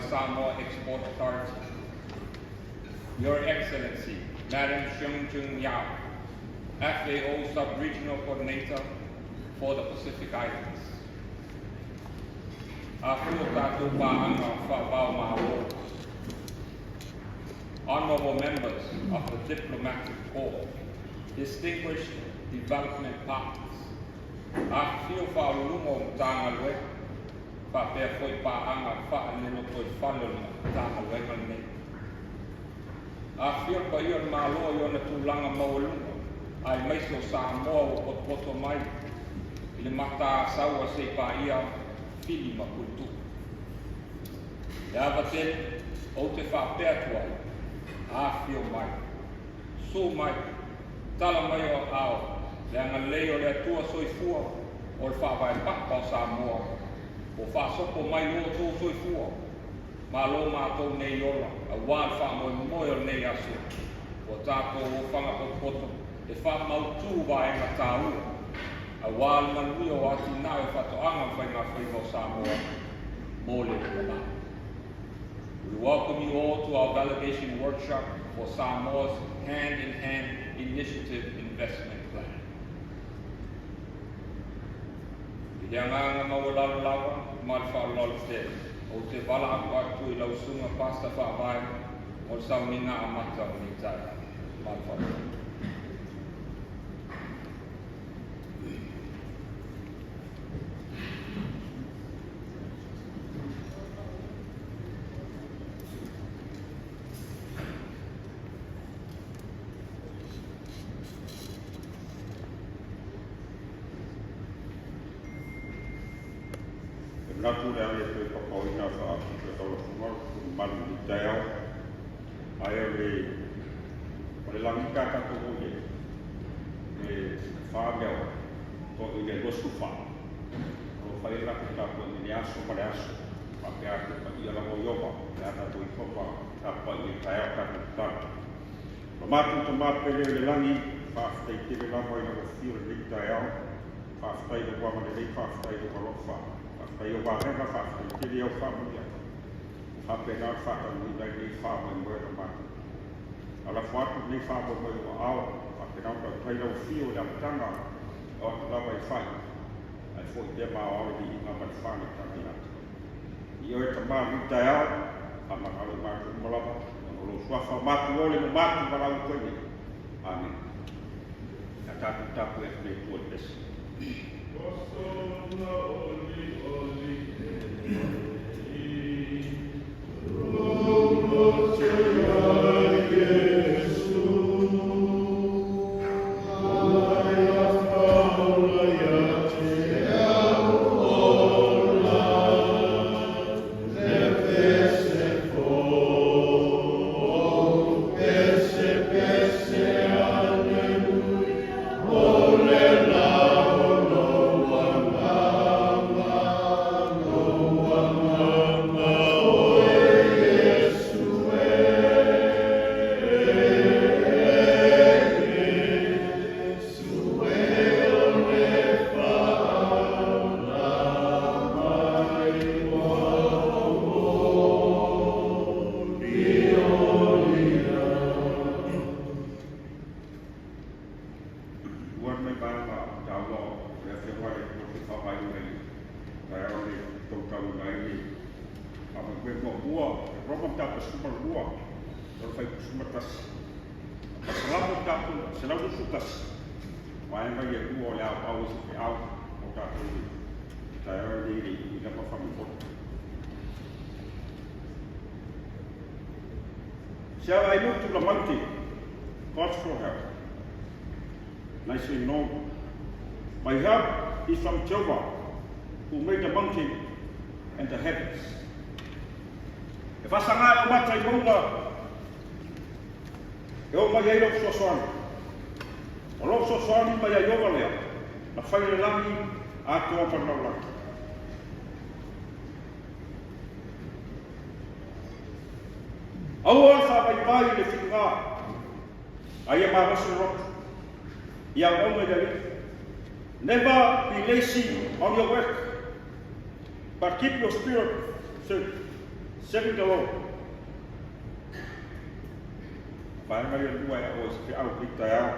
Samoa Export Authority. Your Excellency, Madam Xiong Yao, FAO Sub-Regional Coordinator for the Pacific Islands. Honorable members of the Diplomatic Corps, distinguished development partners, Afir pa ion malo ion na tulanga mawalungo ay may so Samoa o poto mai ili mata sawa se pa ia fili makultu. Ya baten o te fa pertuai afir mai so mai tala mai o ao le nga leo le tua soifua o fa vai pa Samoa o fa sopo mai o tu soifua malo matou nei ola a wal fa moe nei asu o tako o fanga poto e fa mautu vai na tau a wal manui o ati na e fa to anga fai na fai o Samoa mole na. We welcome you all to our validation workshop for Samoa's hand-in-hand initiative investment plan. Idanga mawala lawa malfa lol state. O te wala aku atu I lau sunga pasta whaavai o sau ninga amata o ni tai. Malwhara. Natu le ale te whakaoina wha te tauafunga, kuru manu ni te ao. Ai o le langi ka kato hoi e whaamea to I le losu wha. O whai raki ka kua ni aso ma le aso. Ma pe ake pa I ala mo iowa, le ana to I whapa tapa I te ao kato tata. Ma matu ta mapele le langi, whaafitai te le lama ina ko whio le te ao. Whaafitai le wama le rei, whaafitai le walo wha. Pai o wāhenga whaafitai, te reo whaamuia. Whapena whaatanui nei nei whaamui moe na mata. Ala whaatu nei whaamui moe o awa, whapena o taira o whio le amatanga o atu lawa I whai. Ai fo I te maa awa ni I ngā mai whāna tangi atu. I oe ta maa ruta ao, a mangalo mātu malawa, o lo suafa mātu ole no mātu marau koine. Amen. Ka tātu tāpu e nei tua tesi. Amen. o fai kusumatas salamu tapu salamu sutas mai mai e ku o le au se au o tapu ta ni na pa fami ko shall I look to the mountain God's for help and I say no my help is from Jehovah who made the mountain and the heavens. E whasanga o matai maunga, e o mai ai lopso soani. O lopso soani mai ai owa lea, na whaile langi a toa whanau langi. Aua sa mai mai le whingā, ai e mawasu rotu, i a onga dali. Never be lazy on your work, but keep your spirit serving the Lord. Pai mai lua e o se au ki tai au.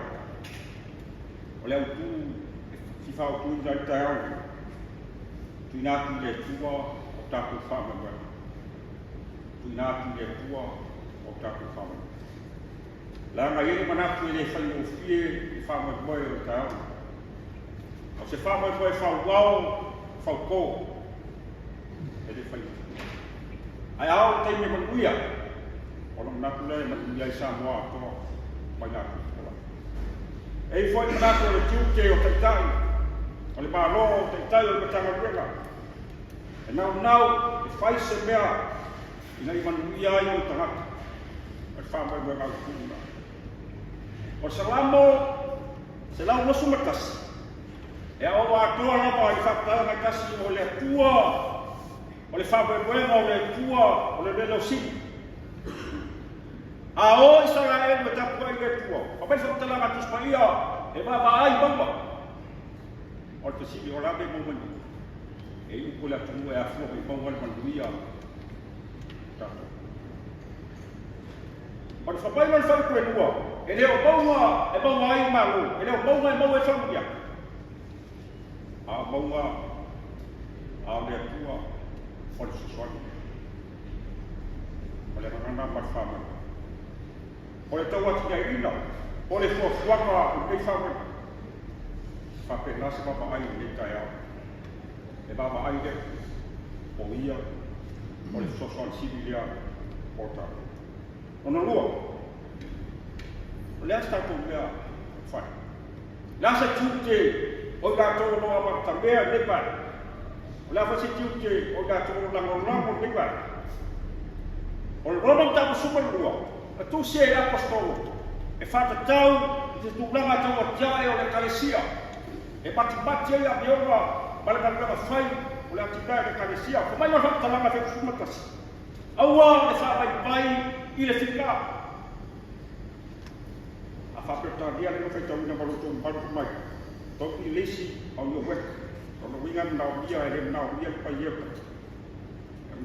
O le au tu si fa tu i tai au. Tu na tu le tua o tapu whama mai. Tu na tu le tua o tapu whama. La ngai e manatu e le whai o fie i whama mai o tai au. O se whama mai whau wau, whau kō. E le whai. Ai au te me manuia. Ono manatu le manuia i Samoa toa mai nā kutikola. E foi manatu le tiute o taitai. O le mālo o taitai o le matanga ruenga. E nau e whai se mea ina i manuia i o tangata. E whamai mai ngau kuna. O salamo se lau nosu matasi. E au atoa lama i whakatau na kasi o le atua. O le whawebuenga o le tua, o le lelo sini. A o Israel me tapu ai le tua. O mai whakatalanga tuspaia, e mawa ai maua. O le tasiri o labe maumani. E iu kule atu e a fua i maua le manuia. Tato. O le whapaima le whakuenua, e leo maua e maua ai malu, e leo maua e maua e whamuia. A maua, a le tua, o le suswani. O le manana marwhama. O le tau ati ai ina. O le fuafuaka o nei whawe. Whape nasi mama ai nei tai au. E mama ai le. O ia. O le suswani sibilia. O ta. O na lua. O le asta ko mea. Whai. Nasa tūte. O gātoro noa mata mea nepai. O la fasi tiute o gātoro lango nepai. O le rono tapu sumalua. A tu se e apostolo. E whakatau i te tūlanga tau a tiae o le kalesia. E pati ai a biora ma le kalanga whai o le atikai o le kalesia. Ko mai o whakatalanga wheku sumatasi. Aua le whapai i le whika. A whapetania le whai tau ina maroto mparu mai. Tau i lesi au i o weka. Ono winga nau bia e le nau bia pa ieka.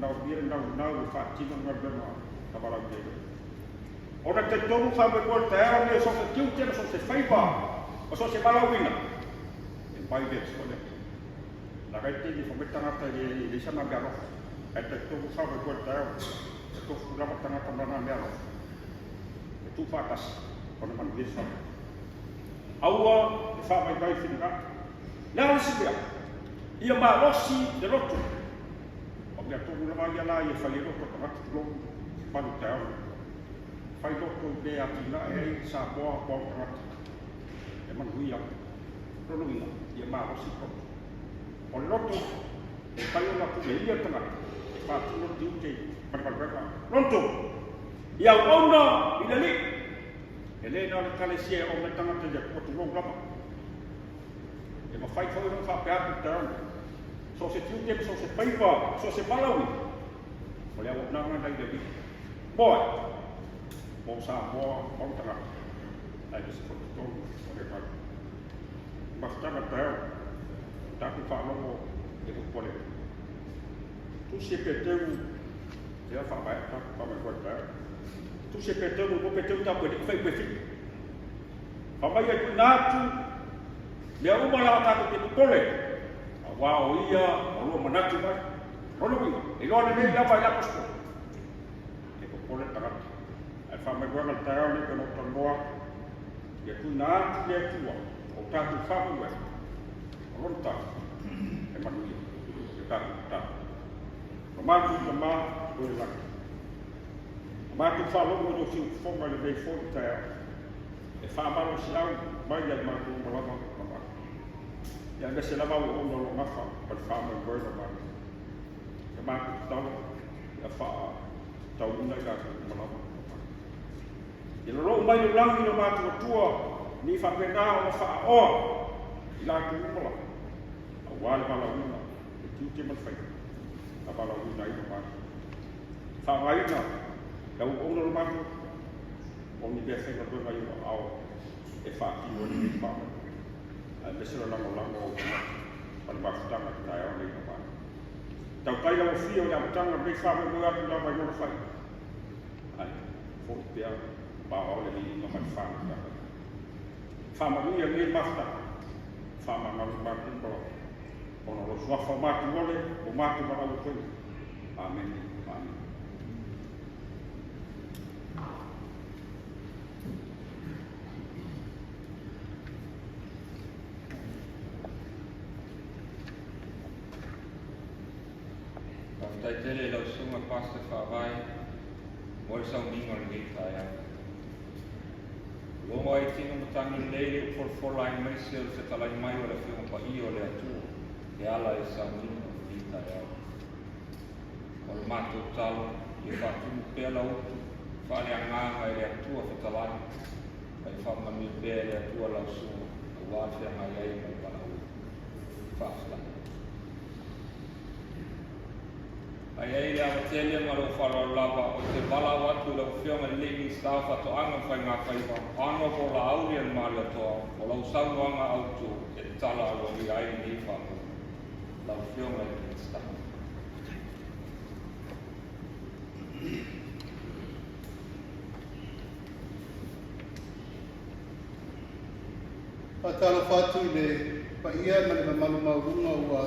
Nau bia nau whaatino ngardana na marau bia. Ona te tonu whawe kua te ero ne so se tiutena so se whaipa o so se malawina. E pai vea so le. La kai te ni whametangata i sana mea rofa. E te tonu whawe kua te ero. E tofu lama tangata mana mea rofa. E tu whakasi. Ona manu vesa. Aua e whawe kai whinika. Nea risi mea. Ia maa losi de roto. O mea tonu lama ia la i e whali roto tangata tulong. Panu te ero. Fai loko le atina e Samoa po tangata. E manuia. Ronuina. Ia maa rosi roto. O loto e fai ona tu le ia tangata. E whaatino tiute. Parparpeka. Ronto. Ia ona i le li. E le na le kalesia o me tangata ia kua tulong lama. E ma fai fai ona whapeatu te ana. So se tiute, so se paiva, so se malawi. O le au nanga dai le li. Boy. Mo Samoa, o tangata. Ai se fototonga o le kai. Bastanga tau. Taku whanongo e kupole. Tu se peteu, e a whapai, taku whamai koe tau. Tu se peteu, mo peteu tapu e ni whai kwe whiku. Whamai e kui nātu, mea umala taku te kupole. A wā o ia, o lua manatu mai. Rono winga, e loa ne mei lawa i aposto. E kupole tangata. whamaiguanga le taeao ni kono tanoa, ia tuna atu le atua, o tātou whamua, o rono tātou, e manuia, e tātou tātou. O mātu ka mā, o e laki. O mātu whalongo no siu whonga le vei fōni taeao, e whamaro si au, mai ia mātu o malama, ia me se lava o ono lo ngafa, pa le whamaiguanga mātu. E mātu talo, ia wha tau una ka malama. I lo rau mai lo langi no mātu atua, ni whapena o na wha oa, i la kumula. A wale wala una, e tiute man whai, a wala una i no mātu. Wha mai na, lau ona lo mātu, o ni bea whenga runga i o ao, e wha ki o ni whama. A mesera lango lango o kuna, pa le mafutanga ki nai au nei no mātu. Tau kai lau fia o le amutanga, me wha me mua atu lau mai nona whai. Ai, fōi pia, ba ole ni no mai fama ka fama ni ni masta fama na ma ko ono lo sua fama tu ole o ma tu ba o ko amen amen tai tele lo suma pasta fa vai mo sa mingo ni taia lo mai tino matanga lele for line mai se se tala mai o le fio pa i o le atu e ala e sa mingo ni taia o le mato talo e fa tu pela o fa le anga e atu o tala ai fa ma mi be le atu la su o wa se mai ai mo pa fa sta ai le amatele ma lo falo lava o te bala watu le whionga legi stafa to anga whai ngā whaiwa ano ko la auri an maria toa o lau sauanga autu e tala o i ai ni whaku la whionga legi stafa. Patalo fatu le paia ma le malu maurunga ua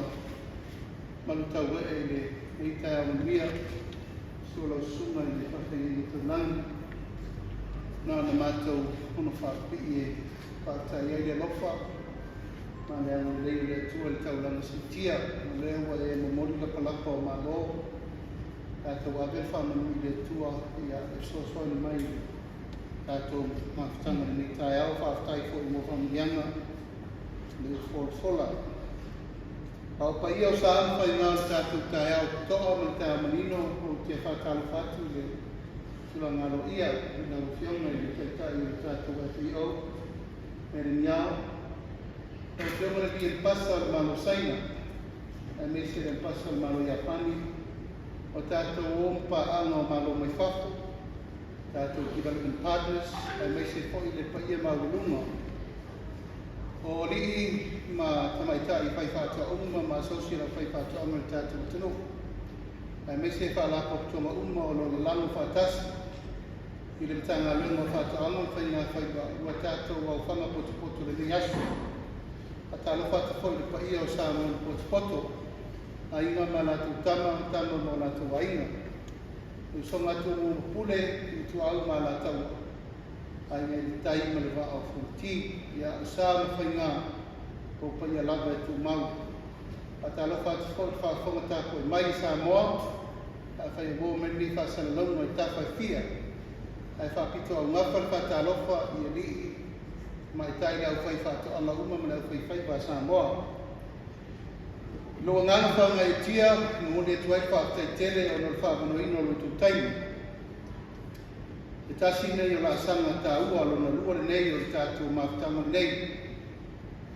malu tau e le ei tai au mia solo suma i le whawhai i te langi nā na mātou hono whaapi e whaatai ai le lofa mā le anu leo le atua le tau langa sitia na leo wa e momori la palapa o mālo tātou awe whamanu i le atua i a e soaswani mai tātou mawhitanga ni tai au whaatai fo i mo whamilianga le fola Au pa ia o sa anu whai ngā tātou tai au toa ma te amanino o te whakalo whatu le tula ngaro ia i ngā whionga i te tai o tātou e whio me re niao. Tau whionga le ki e pasa o malo saina e me se le pasa o malo Japani o tātou ompa anga o malo mai whafo tātou development partners e me se fwoi le pa ia maulunga o lii ma tamaitai whai whātua uma ma associate whai whātua uma tātou tino. Ai me se whālapa toma uma o lo lango whātasi i le tanga lunga whātua ama whai ngā whai ua tātou au whanga poto le ni asu. A tālo whātua whoi le pa ia o Samoa poto a inga ma nātou tama mo nātou ainga. U songa tu pule i tu au ma nātou ai me tai ma le wā au futi ia sa ma whai ngā ko pa ia lava e tu mau. A tālo whātua whoi whāwhonga tāko e mai Samoa a whai wō meni whāsana launga i tāwhai whia. Ai whāpito au ngawhar whātālofa i a lii ma i tai au whai whātua ala uma ma au whai whai wā Samoa. Loa ngana whanga e tia, no mone tu ai whaatai tele o no whaavano ino lo tu taimi. E tasi nei o la sanga tā ua lo na lua nei o tātou maftanga nei.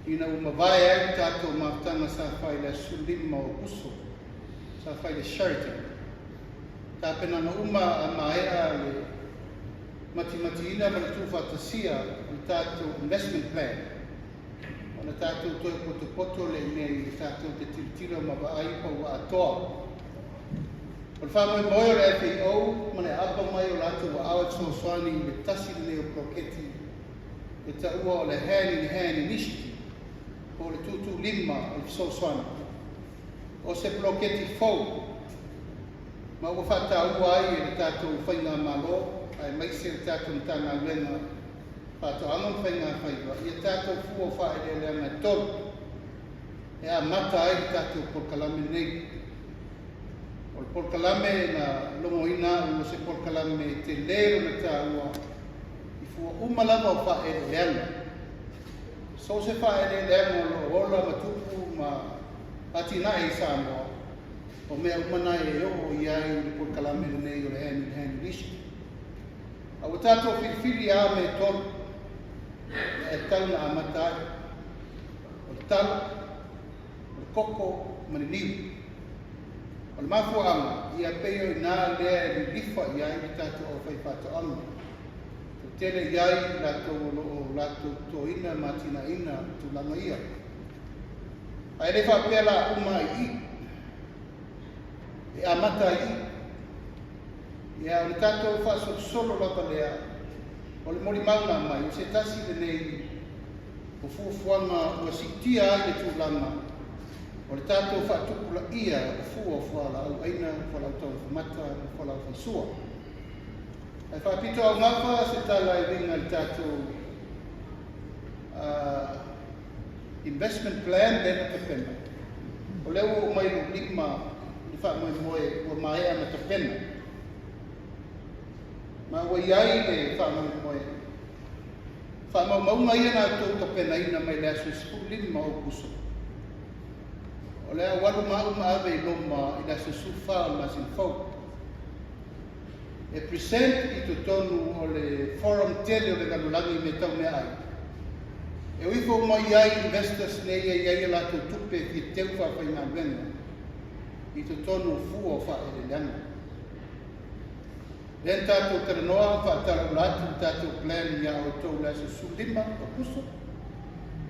Ina uma vai ai tātou maftanga sa whai le sulima o uso, sa whai le Sheraton. Tā pena na uma a maea le mati ina ma le tu whatasia i tātou investment plan. Na tātou toi poto le nei tātou te tiritira ma wa ai pa wa atoa. O le whamoi moi o le FAO, ma le apa mai o lātou wa awa tso swani le tasi le o proketi e ta ua o le hand initiative o le tutu lima o le so swani. O se proketi fau, ma ua whata ua ai e le tātou whainga malo, ai mai se tātou tanga luenga pato angon whainga whaiwa. Ia tātou fua whae le leanga tolu. E a mata ai tātou porkalame nei. O le porkalame na longo ina o se porkalame te lero na tāua. I fua umalama o whae le leanga. So se whae le leanga o ola matupu ma atina e Samoa. O mea umana e o iai le porkalame le nei o le heni risi. A o tātou whiwhiri a me tolu. E tau na amatai. O le talo. O le koko. Ma le niu. O le mafuanga. Ia peo i nā lea e li lifa iai i tātou o whaipato anu. O tele iai lātou o lātou tō ina matina ina tu langa ia. Ai le whapea la uma i. E amata i. Ia o le tātou whaasok solo lapa lea. O le mori mauna mai. O se tasi le nei. O fuafuanga o sitia ai le tūlanga. O le tātou whaatupula ia. O fuala au aina. O fuala au tau whamata. O fuala au whaisua. Ai whaapito au ngapa se tala i ringa le tātou investment plan lena te pena. O leo o mai lima. Fa mo moe o mai ana te pena. Ma o iai le fa mo moe. Fa mo maunga ia na tō te pena ina mai le asu skulin ma o kuso. O lea walu ma ave i loma i le asu sufa o ma sin fau. E present i to tonu o le forum tele o le galulangi me tau mea ai. E uifo mo iai investors ne iai la to tupe ki teu fa whainga wenga. I to tonu fua wha e le leanga. Len tātou karanoa whaatara ulatu tātou plan ia o tau lasa sulima o kuso.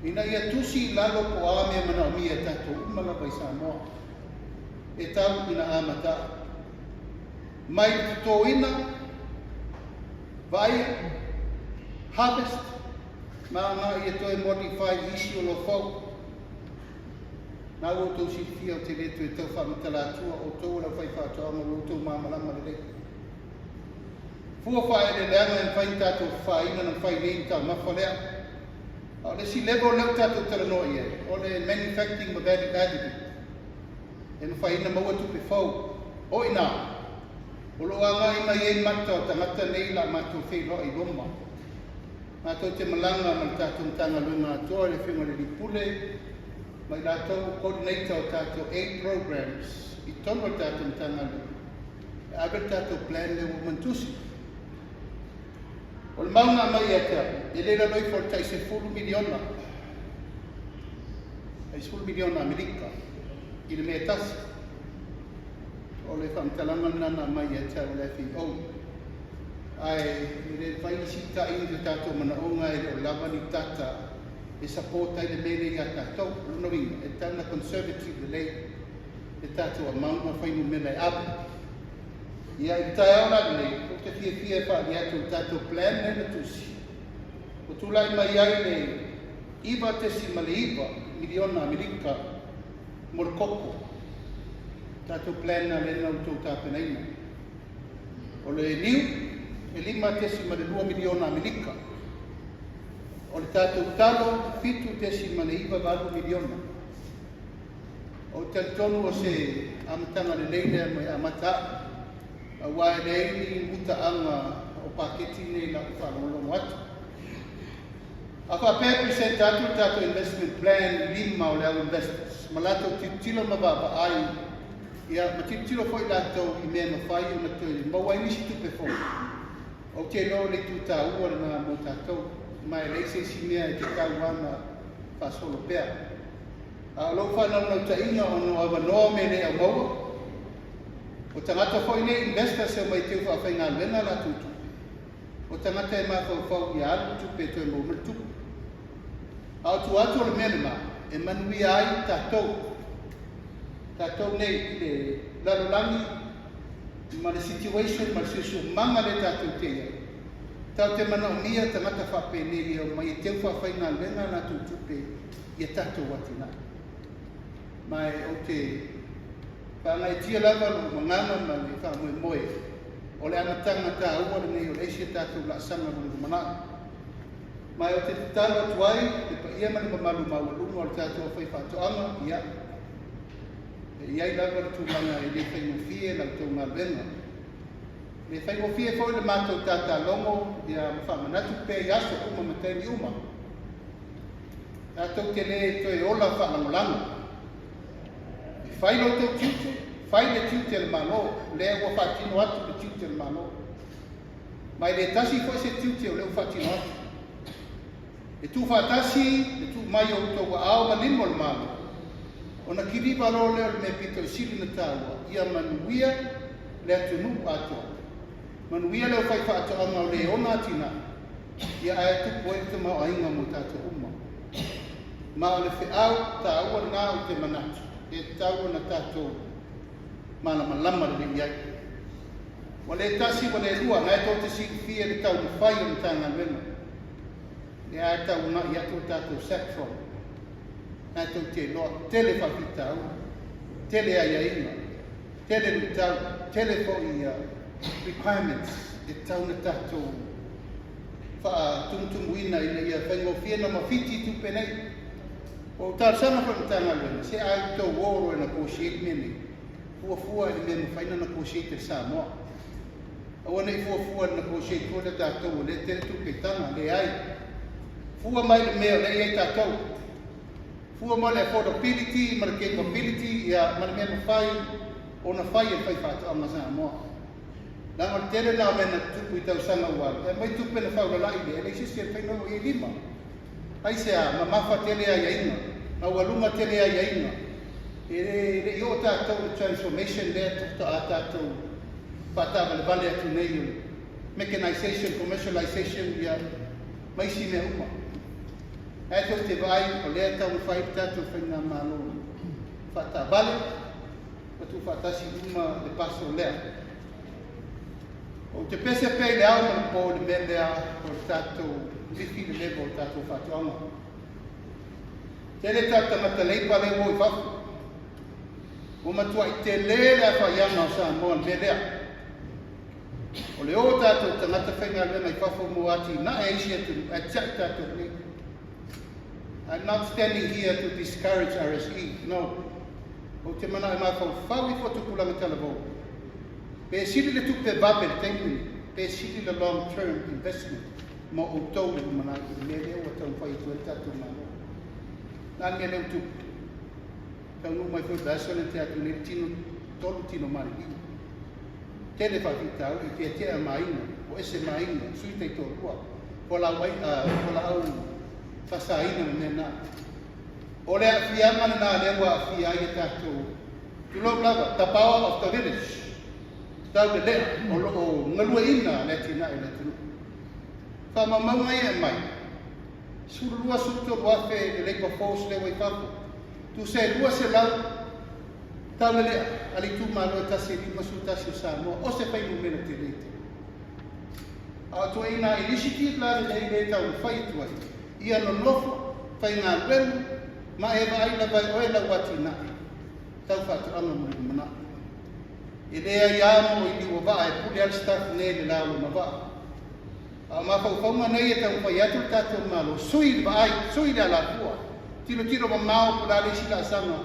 Ina ia tusi lalo po ame mana o mia tātou umala pai Samoa. E tau ina amata. Mai tō ina, vai, harvest, maanga ia toi modified issue lo fau. Nā o tau si fia o te letu e tau whamatala atua o tau la whai whātua ama o tau māmalama le le. Fua whae le leanga en whai tātou whaina na whai nei tau mawhalea. O le si level leo tātou taranoa ia, o le manufacturing ma value added. E na whaina maua tupe whau, o ina. O lo anga ina iei mata o tangata nei la mātou whairoa i loma. Mātou te malanga ma tātou tanga lunga atoa le whinga le ripule. Mai lātou coordinator o tātou 8 programs i tono tātou tanga lunga. E agar tātou plan le o mantusi. O le maunga mai ata, e leila noi for taise 4 miliona. Taise 4 miliona Amerika. I le mea tasi. O le whamtalanga nana mai ata o le FEO. Ai, le whainisita i le tātou mana onga e o lavani tata e support ai le mele i a tātou. Luna winga, e tāna conservative le lei. E tātou a maunga whainu mele e apu. Ia i tai au nani nei, o te fia e whaani atu tātou plan ne na tusi. O tūlai mai ai le iwa tesi ma le iwa, miliona Amerika, mor koko. Tātou plan na le nau tau tāpenaina. O le niu, e 5 tesi ma le 2 miliona Amerika. O le tātou talo, 7 tesi ma le iwa 4 miliona. O te tonu o se amatanga le leile mai amata. A wae leini muta anga o paketi nei la whanolo watu. A whapea present tātou investment plan 5 o le au investors. Ma lato titilo mababa ai. Ia ma titilo foi lato i mea ma whai o na toi. Ma wai nisi tupe fo. O te no le tuta ua na mo tātou. Mai leise si mea e te kauana whasolo pea. A lo whanau nau ta inga o no awa noa me le au maua. O tangata foi nei investors e mai teu whawhainga lena la tutu. O tangata e mawhau i alu tupe toi mo tupu. Au tu atu o le menema e manui ai tātou. Tātou nei i le lalolangi ma le situation ma le sisu manga le tātou teia. Tau te mana o mia tangata whapene o mai teu whawhainga lena la tutupe i tātou watina. Mai o te Pāngai tia lava no mangana ma le wha moe moe. O o le anatanga tā ua le nei o le eisi tātou la sanga mo le mana. Mai o te talo atu ai, te pa ia mani mamalu maulunga o le tātou whai whātoanga, ia. Iai lava le tūlanga e le whaingofie lau tau maluenga. Le whaingofie fo le mātou tātā longo, ia whamanatu pē i aso uma mateni uma. Tātou te le toi ola whaangalango. I whaino tau tiute, whaine tiute le mano, le ua whaatino atu le tiute le mano. Mai le tasi fo se tiute o le ua whaatino atu. E tu whaatasi, e tu mai o tau ao malimo le mano. O na kiri walo leo le me pito i siri na tāua, ia manuia le atunu atua. Manuia leo whai whaatoanga o le ona atina, ia ae tupu e te mau ainga mo tātou uma. Ma o le whiau tāua ngā o te manatu, e tāua na tātou malama lama le iai. Wa le tasi wa le lua, ngai tō te siri fia le tau na whai o na tāngā wena. E ae tau na i ato tātou sackfront. Nā tau te loa, tele whakitau, tele aiaina, tele lutau, tele fo i requirements, e tau na tātou wha tumuina i ia whaingofia na mawhiti tupe nei. O tār sana whakitanga luna, se ai tau woro e na kōsiet mene, fuafua i me mawhaina na kōsiet e Samoa. Awa nei fuafua na kōsiet kua le tātou, le tele tupe tanga, le ai. Fua mai le mea, le ei tātou. Fua mo le affordability, ma le capability, ia ma le mea mawhai, o na whai e whai whātoanga Samoa. Nā ma le tere nā mena tupu i tau sanga ualu. E mai tupu e na whaulalai le, e leisi se whai nau i lima. Ai se a, ma mawha tele a iaina, ma waluma tele a iaina. E re i o tātou transformation lea tukta a tātou whātawa le vale atu nei, mechanization, commercialization, ia maisi mea uma. E tau te vai, o lea tau whai tātou whaina mālo whata vale, o tu whatasi uma le paso lea. O te pese pei le au mana po le mea o tātou whiwhi le levo o tātou whatuanga. Tere tātou mata leipa le o i whafu. O matua i te lea whaianga o Samoa le lea. O le o tātou tangata whainga lena i whafu mo ati na e isi atu, e tsak tātou le. I'm not standing here to discourage RSE, no. O te mana e mawhau whaui fo tukulanga talabo. Pe siri le tupe vape le tenguni, pe siri le long-term investment, mo o tau le mana i me leo a tau whai tu e tatu mana. Nā me leo tupe. Tau nu mai fo baso le te atu ne tino, tolu tino mari i. Tele whawita au i te tea maina, o ese maina, sui te tōrua. Po la au whasaina me nā. O lea whiamana nā lewa whia i tātou. Tu lau lawa, the power of the village. Tau le lea, o ngalua ina le tina e le tunu. Whamamaunga e mai. Surulua suto ruafe le leikwa fōs lewa i whapu. Tu se lua se lau, tau le lea, ali tu malo e tasi lima su tasi o Samoa, o se whaimu mena te leite. A tu e nā initiative la le tau whai tuai. Ia no nofo, whai ngā renu, ma e wa aina vai oe lau wati nā. Tau whatu anga mo i mana. I lea i amo i liwa waa, e puli al staff ne le lao na waa. A ma whauwhaunga nei e tau whai atu tātou malo, sui wa ai, sui le ala kua. Tiro ma mao pula le sila asanga.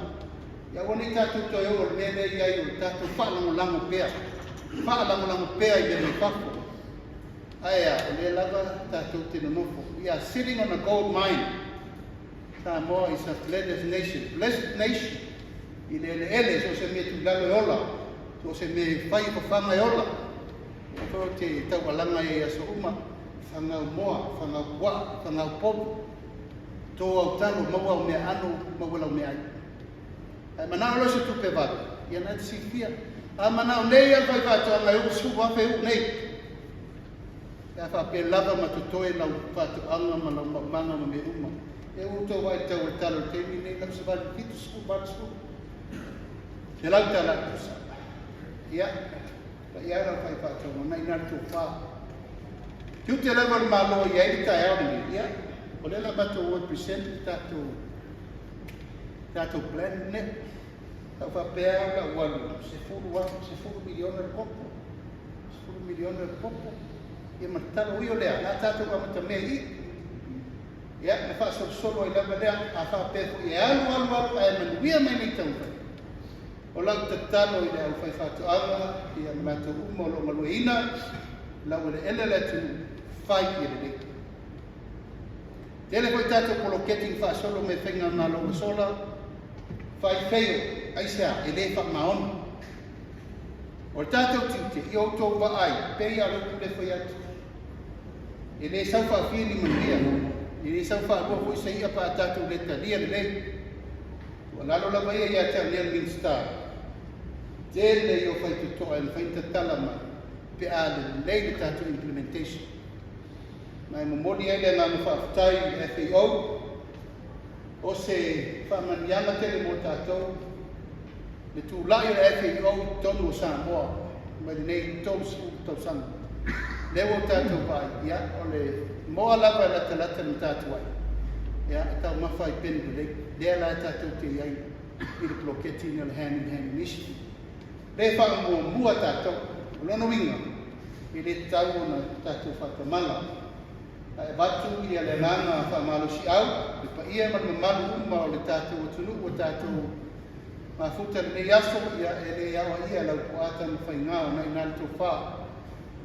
Ia wane tātou toi o le mea i ai o tātou whaalango lango pēa. Whaalango lango pēa i me whako. Aia, le lava tātou te nofo. We are sitting on a gold mine. Samoa is a blessed nation. Blessed nation. I le ele, so se me tu lalo e ola. So se me whai whanga e ola. E ko te tau alanga e aso uma. Whangau moa, whangau wa, whangau popu. Tō au talo, maua o mea anu, maua lau mea ai. Manao lo se tupe vale. Ia nai si fia. A manao nei al vai vātua ngai usu wape u nei. Ia whape lava ma tu toe lau whātu anga ma lau manga ma me uma. E uto wai tau e talo te mi nei lau se vale fitu sku, vale sku. Te lau tala tu sa. Ia, pa ia rau whai whātu ma nai nari tu whā. Tu te lau wale malo i airi tai au ni, ia. O lela bato o present tātou plan ne. Tau whapea la walu, se furu miliona le kopo. Se furu miliona e popo. Ia matalo ui o lea, la tātou ka mata mea i. Ia, na whaasolo i lava lea, a whapefo i alu, a manuia mai nei tauwhai. O lau tatalo i le au whai whātuanga, ia malata uma o lo malueina, lau ele ele le tunu, whai i le lei. Tele koe tātou poloketi whaasolo me whenga ngā longa sola, whai wheo, aisea, e le wha maona. O tātou tinte, i o tō wa ai, pei a roku le whai atu. E le sau wha whini manuia, e le sau wha rua hui sa ia pa tātou le talia le lei. Ua lalo la vai ia te anea minstar. Tele i o whai tutoa, e whai tatala ma, pe a le lei le tātou implementation. Mai momoli ai le ngāmu whaafutai FAO, o se whamanianga tele mo tātou, le tūlai o FAO tonu o Samoa, mai le nei tau siku tau sanga. Lewa o tātou vai, ia, o le moa lava e lata na tātou ai. Ia, e tau mawhai penu le, lea la tātou te iai, i le ploketi ni le hand in hand initiative. Le wha mua tātou, lono winga, i le tau o na tātou whakamala. E watu i le langa whamalosi au, le pa ia man mamalu uma o le tātou o tunu o tātou mafuta le nei aso ia e le awa ia lau kuata na whainga o nai nāle tō wha.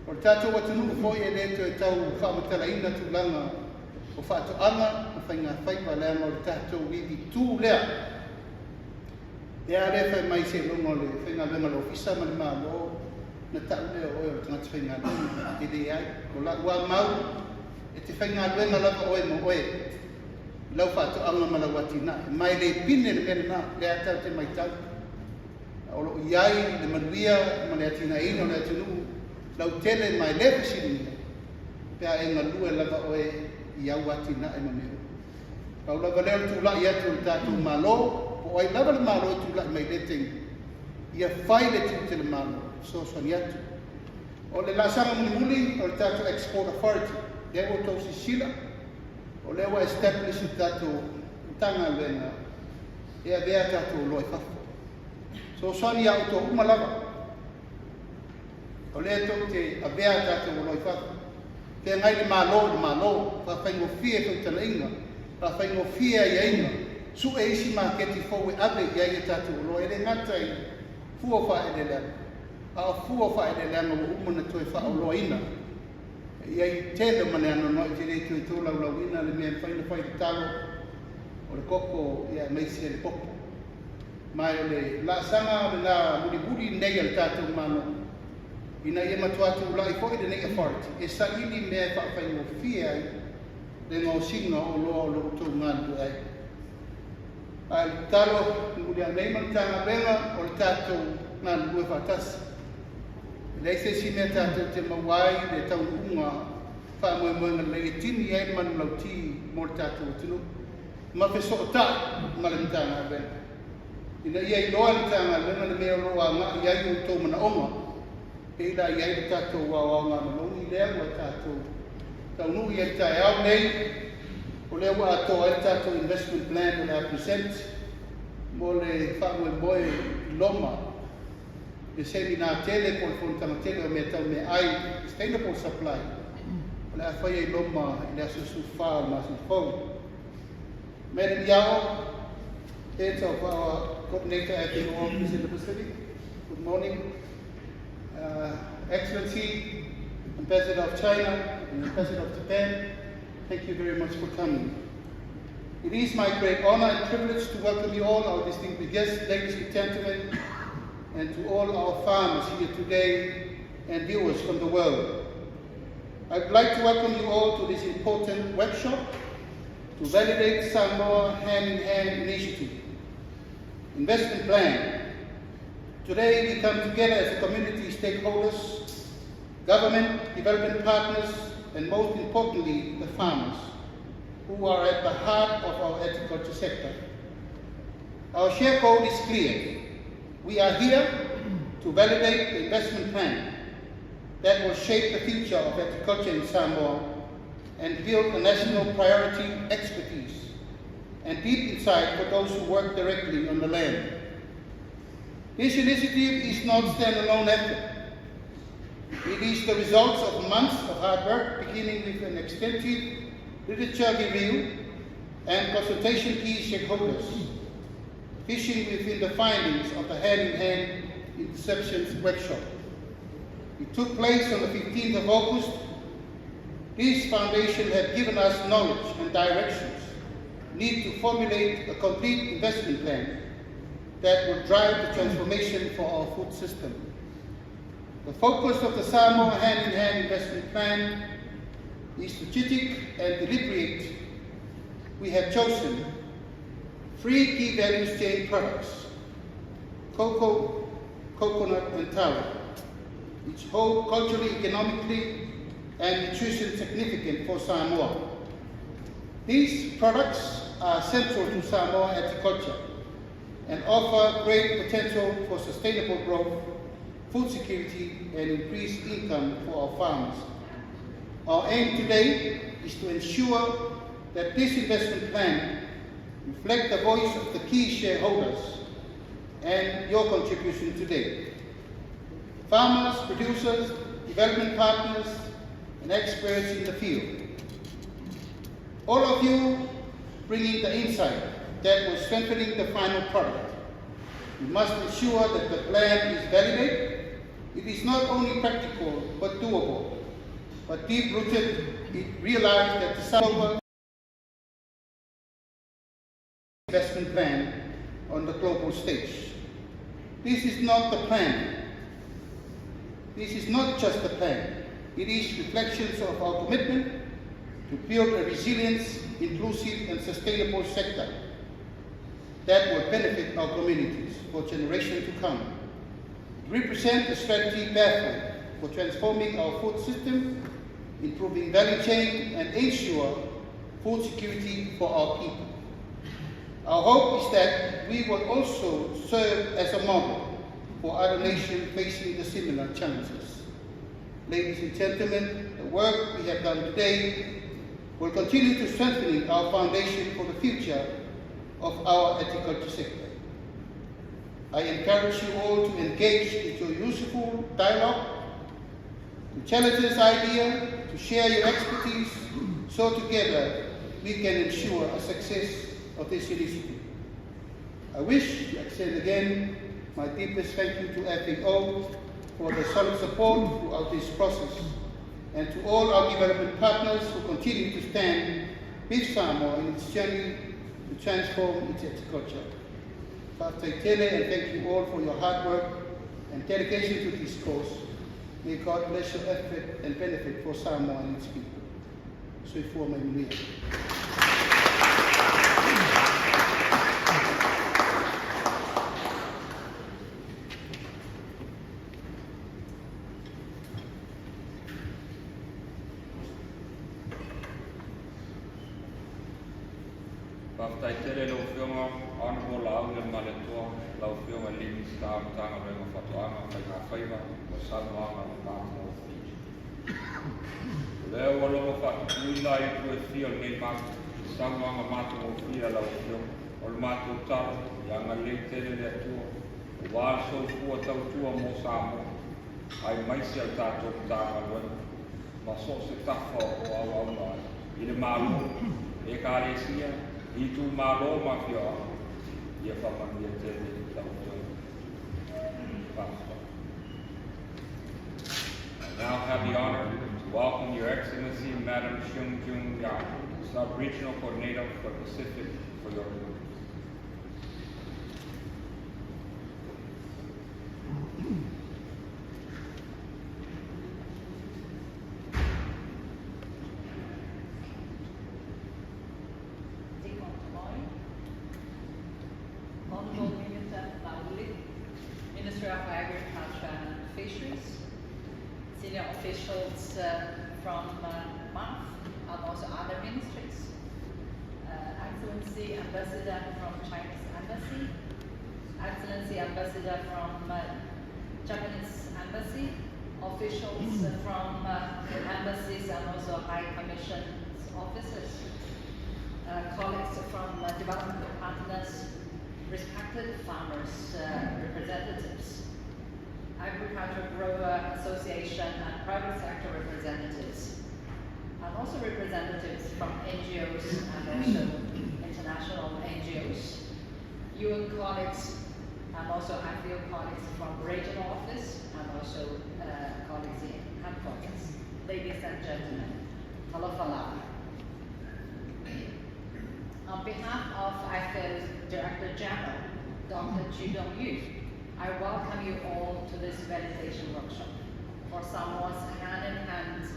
O le tātou o tunu o e le to e tau whamatala ina tu langa o whaato anga o whainga whaipa leanga o le tātou wiwi tū lea. Ea le whai mai se longa o le whainga lenga lo fisa ma le mālo na tau lea o e o tangata whainga lenga te le ai. O la ua mau e te whainga luenga lava oe mo oe, lau whātu anga malawati nā. Mai le pine le mena nā, le atau te mai tau. O lo iai, le manuia, ma le atina ino, le atunu, lau tele mai le pasini. Pea e ngalua lava oe i au ati nā e maneo. Kau lava leo tu lai atu le tātou malo, po oe lava le malo tu lai mai le tengi. Ia whai le tu te le malo, so sani atu. O le lasanga muli, o le tātou Export Authority. Lewa tau si sila, o lewa establish tātou tanga wenga, ea bea tātou loi whafo. So sani au tō umalava, o lea tau te a bea tātou loi whafo. Te ngai le malo, pa whaingo fia kau tana inga, pa whaingo fia ia inga, su e isi maa keti fau e abe ia ia tātou loi, ele ngatai fua wha e le lea. A fua wha e le lea ngā umana toi wha o loi ina. Iai tele mane ano no i te reitu i tō lau ina le mea whaina whai talo o le koko ia meisi le popo. Mai o le la sanga o le ngā muri nei al tātou mano ina ia matuatu lai fo i le nei authority. E sa ili mea whai o fia ai le ngā singa o loa o lo tō ngānu ai. Ai talo muri a nei mantanga venga o le tātou ngānu ue whatasi. Lei se si mea tātou te mawai le tau unga whamoemoenga le tini ai manu lau ti mō le tātou tinu. Ma pe so tai ma le mtanga venga. Ina ia i loa le tanga venga le mea loa ngā i ai o tō mana onga. E ila i ai le tātou wā ngā malongi lea ua tātou. Tau nui e tai au nei. O lea ua atoa e tātou investment plan o le a present. Mō le whamoemoe loma. Le seminar tele por fontana tele o me tau me ai sustainable supply. Le afai ai loma i le asu sufa ma su fau. Madam Yao, head of our coordinator at the office in the Pacific. Good morning. Excellency, Ambassador of China and Ambassador of Japan, thank you very much for coming. It is my great honor and privilege to welcome you all, our distinguished guests, ladies and gentlemen, and to all our farmers here today and viewers from the world. I'd like to welcome you all to this important workshop to validate Samoa hand-in-hand initiative, investment plan. Today we come together as a community stakeholders, government, development partners, and most importantly, the farmers, who are at the heart of our agriculture sector. Our shared goal is clear. We are here to validate the investment plan that will shape the future of agriculture in Samoa and build a national priority expertise and deep insight for those who work directly on the land. This initiative is not a standalone effort. It is the results of months of hard work, beginning with an extensive literature review and consultation key stakeholders, fishing within the findings of the hand-in-hand interceptions workshop. It took place on the 15th of August. This foundation had given us knowledge and directions, need to formulate a complete investment plan that will drive the transformation for our food system. The focus of the Samoa hand-in-hand investment plan is strategic and deliberate. We have chosen 3 key value chain products: cocoa, coconut, and taro, which hold culturally, economically, and nutrition significant for Samoa. These products are central to Samoa agriculture and offer great potential for sustainable growth, food security, and increased income for our farmers. Our aim today is to ensure that this investment plan reflects the voice of the key shareholders and your contribution today. Farmers, producers, development partners, and experts in the field. All of you bringing the insight that will strengthen the final product. We must ensure that the plan is validated. It is not only practical but doable, but deep-rooted. It realized that the Samoa investment plan on the global stage. This is not the plan. This is not just the plan. It is reflections of our commitment to build a resilient, inclusive, and sustainable sector that will benefit our communities for generations to come. It represents a strategy pathway for transforming our food system, improving value chain, and ensure food security for our people. Our hope is that we will also serve as a model for other nations facing the similar challenges. Ladies and gentlemen, the work we have done today will continue to strengthen our foundation for the future of our agriculture sector. I encourage you all to engage in your useful dialogue, to challenge this idea, to share your expertise, so together we can ensure a success of this initiative. I wish to extend again my deepest thank you to FAO for the solid support throughout this process, and to all our development partners who continue to stand with Samoa in its journey to transform its agriculture. And thank you all for your hard work and dedication to this cause. May God bless your effort and benefit for Samoa and its people. Sui fua mai mulia. Taitere lau whionga, ana mo lau le male toa, lau whionga limi star tanga renga whatoanga, kai ngā whaiva, mo Samoanga, mo Mātua o Fiji. Leo walonga whakui lai tue whio nei mātua, Samoanga Mātua o Fiji lau whionga, o le Mātua taro, ia ngā lei tere le atua, o wāle sau fua tau tua mo Samoa, ai maisi al tātou tanga wena, ma so se tawha o au au mai, i le mālo, e kā le sia, I tu malo mafia, ia whamania tēne tau Pastor. I now have the honor to welcome Your Excellency, Madam Xiong Jung Yang, Sub-Regional Coordinator for Pacific, for your work. Minister of Agriculture and Fisheries, senior officials from MAF and also other ministries, Excellency Ambassador from Chinese Embassy, Excellency Ambassador from Japanese Embassy, officials from the embassies and also High Commission's offices, colleagues from development partners, respected farmers, representatives. Agricultural Grower Association and private sector representatives, and also representatives from NGOs and also international NGOs, UN colleagues, and also IFIO colleagues from regional office, and also colleagues in headquarters. Ladies and gentlemen, Talafala. On behalf of IFIO's Director General, Dr. Chu Dong-yu, I welcome you all to this validation workshop for Samoa's hand-in-hand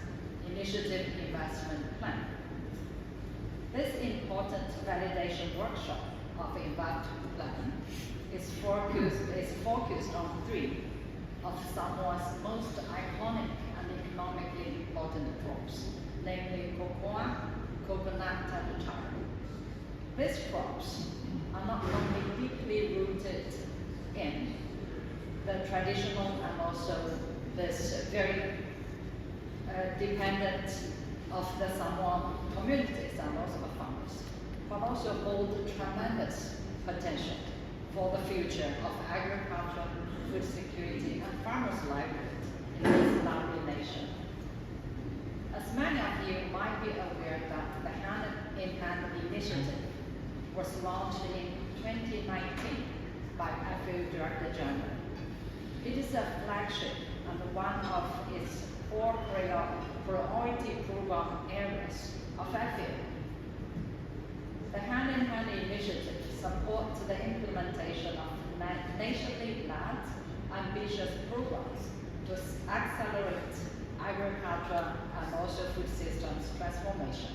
initiative investment plan. This important validation workshop of investment plan is focused on three of Samoa's most iconic and economically important crops, namely cocoa, coconut, and taro. These crops are not only deeply rooted in the traditional and also this very dependent of the Samoan communities and also the farmers, but also hold tremendous potential for the future of agriculture, food security, and farmers' livelihood in this lovely nation. As many of you might be aware that the Hand-in-Hand initiative was launched in 2019 by IFIO Director General. It is a flagship and one of its four priority program areas of IFIO. The Hand-in-Hand initiative supports the implementation of nationally led, ambitious programs to accelerate agriculture and also food systems transformation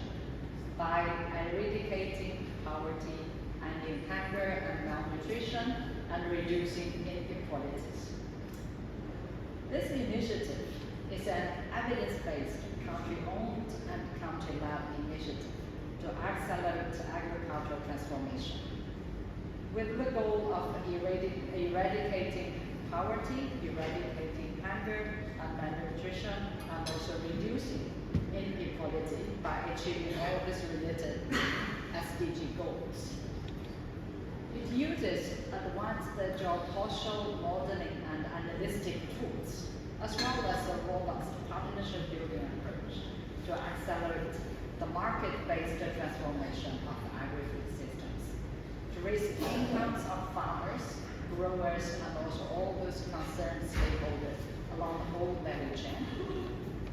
by eradicating poverty, ending hunger and malnutrition, and reducing inequalities. This initiative is an evidence-based, country-owned and country-led initiative to accelerate agricultural transformation, with the goal of eradicating poverty, eradicating hunger and malnutrition, and also reducing inequality by achieving all these related SDG goals. It uses advanced geospatial modeling and analytic tools, as well as a robust partnership building approach to accelerate the market-based transformation of agri-food systems, to raise incomes of farmers, growers, and also all those concerned stakeholders along the whole value chain,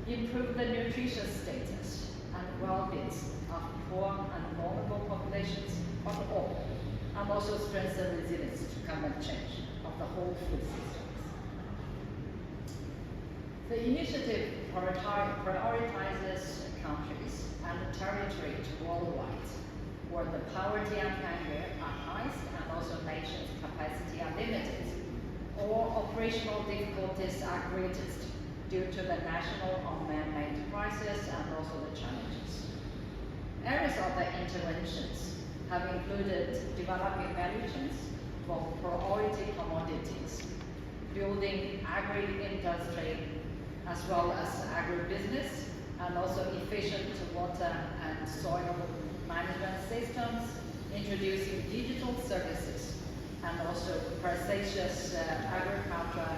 improve the nutrition status and well-being of poor and vulnerable populations of all, and also strengthen resilience to climate change of the whole food systems. The initiative prioritizes countries and territories worldwide where the poverty and hunger are highest and also nations' capacity are limited, or operational difficulties are greatest due to the national or man-made crisis and also the challenges. Areas of the interventions have included developing value chains for priority commodities, building agri-industry, as well as agribusiness, and also efficient water and soil management systems, introducing digital services, and also precious agriculture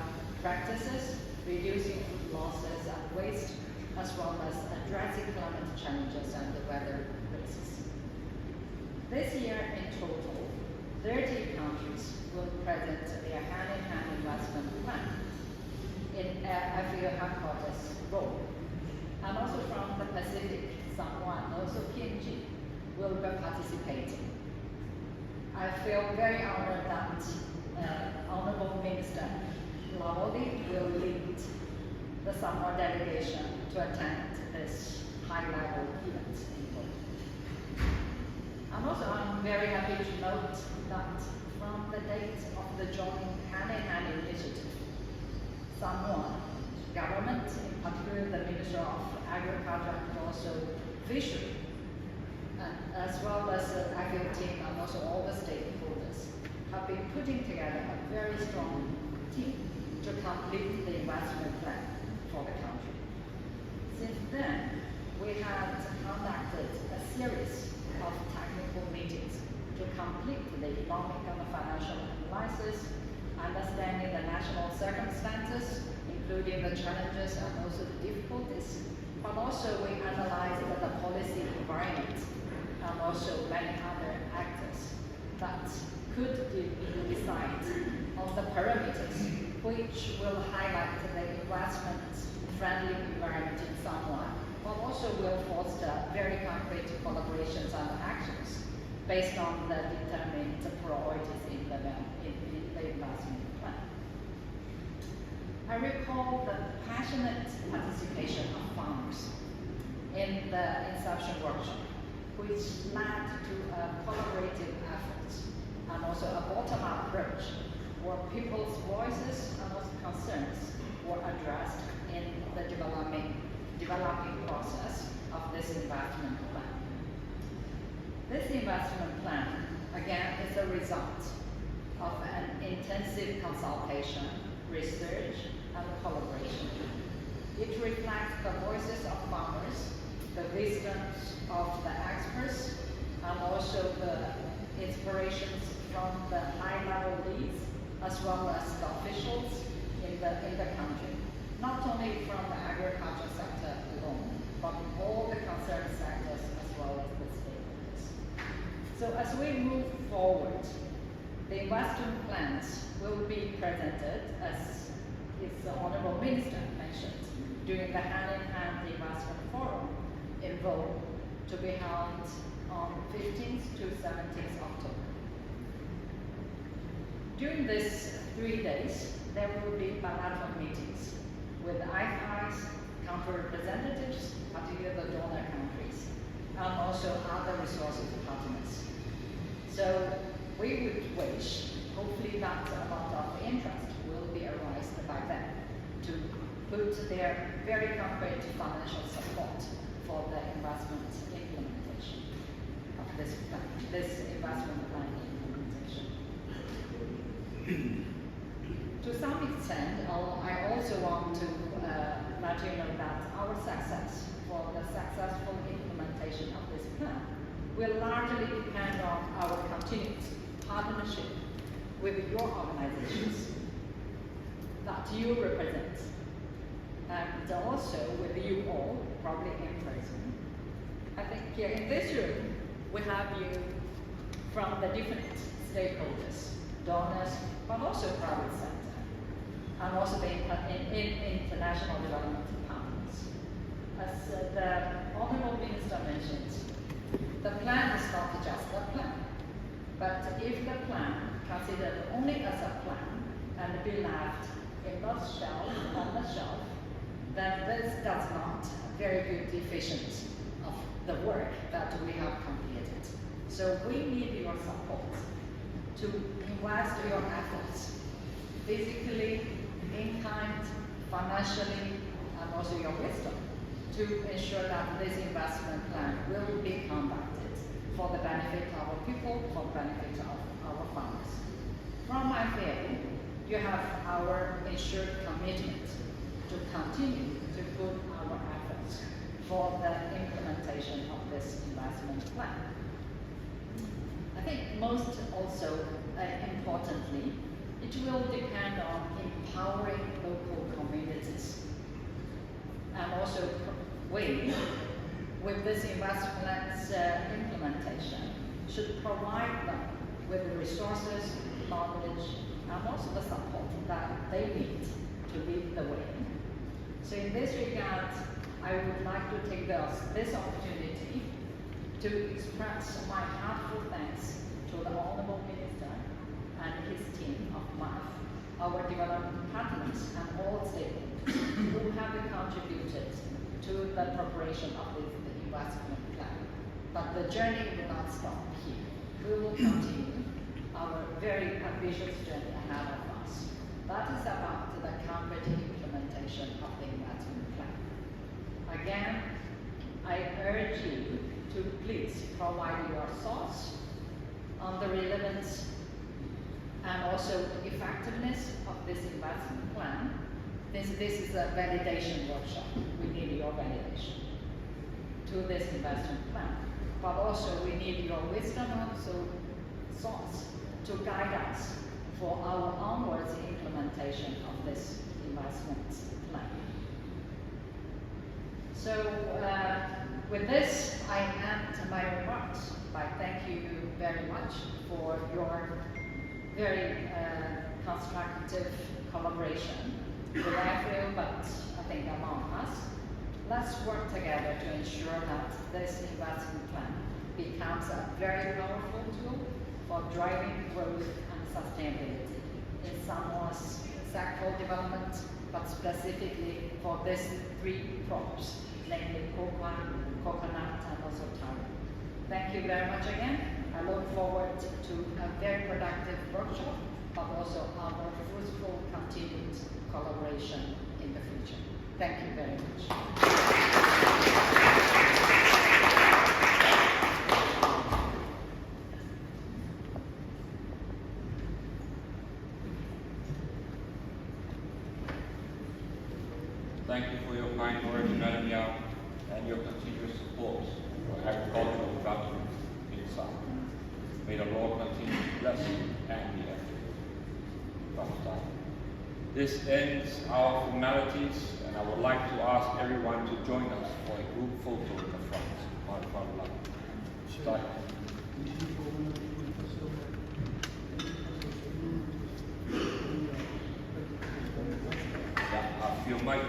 practices, reducing food losses and waste, as well as addressing climate challenges and the weather risks. This year in total, 30 countries will present their hand-in-hand investment plan in IFIO headquarters, Rome. And also from the Pacific, Samoa and also PNG will be participating. I feel very honored that Honorable Minister Lavoli will lead the Samoa delegation to attend this high-level event in Rome. And also I'm very happy to note that from the date of the joint hand-in-hand initiative, Samoa government, in particular the Minister of Agriculture and also Fishery, as well as the IFIO team and also all the stakeholders, have been putting together a very strong team to complete the investment plan for the country. Since then, we have conducted a series of technical meetings to complete the economic and financial analysis understanding the national circumstances, including the challenges and also the difficulties, but also we analyze the policy environment and also many other actors that could decide on the parameters which will highlight the investment-friendly environment in Samoa, but also will foster very concrete collaborations and actions based on the determined priorities in the investment plan. I recall the passionate participation of farmers in the inception workshop, which led to a collaborative effort and also a bottom-up approach where people's voices and also concerns were addressed in the developing process of this investment plan. This investment plan, again, is a result of an intensive consultation, research, and collaboration. It reflects the voices of farmers, the wisdoms of the experts, and also the inspirations from the high-level leads, as well as the officials in the country, not only from the agriculture sector alone, but all the concerned sectors as well as the stakeholders. So as we move forward, the investment plans will be presented, as the Honourable Minister mentioned, during the hand-in-hand investment forum in Rome to be held on 15th to 17th October. During these 3 days, there will be bilateral meetings with IFIs, country representatives, particularly the donor countries, and also other resources partners. So we would wish, hopefully that amount of interest will be arised by them to put their very concrete financial support for the investment implementation of this plan, this investment plan implementation. To some extent, I also want to let you know that our success for the successful implementation of this plan will largely depend on our continued partnership with your organizations that you represent, and also with you all, probably in person. I think here in this room, we have you from the different stakeholders, donors, but also private sector, and also the international development partners. As the Honourable Minister mentioned, the plan is not just a plan, but if the plan considered only as a plan and be left in the shelf, on the shelf, then this does not very good efficiency of the work that we have completed. So we need your support to invest your efforts, physically, in kind, financially, and also your wisdom, to ensure that this investment plan will be conducted for the benefit of our people, for the benefit of our farmers. From my field, you have our ensured commitment to continue to put our efforts for the implementation of this investment plan. I think most also importantly, it will depend on empowering local communities, and also we, with this investment plan's implementation, should provide them with the resources, knowledge, and also the support that they need to lead the way. So in this regard, I would like to take this opportunity to express my heartfelt thanks to the Honourable Minister and his team of MAF, our development partners, and all stakeholders who have contributed to the preparation of the investment plan. But the journey will not stop here. We will continue our very ambitious journey ahead of us. That is about the concrete implementation of the investment plan. Again, I urge you to please provide your thoughts on the relevance and also effectiveness of this investment plan. This is a validation workshop. We need your validation to this investment plan. But also we need your wisdom, also thoughts to guide us for our onwards implementation of this investment plan. So with this, I end my remarks by thanking you very much for your very constructive collaboration with everyone, but I think among us. Let's work together to ensure that this investment plan becomes a very powerful tool for driving growth and sustainability in Samoa's sectoral development, but specifically for these three crops, namely cocoa, coconut, and also taro. Thank you very much again. I look forward to a very productive workshop, but also our fruitful continued collaboration in the future. Thank you very much. Thank you for your kind words, Madam Yao, and your continuous support for agricultural development in Samoa. May the Lord continue to bless you and the effort. This ends our formalities, and I would like to ask everyone to join us for a group photo in the front, on the front line. Start. Yeah, I feel Mike.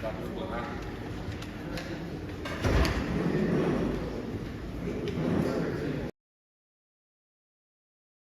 That's what happened.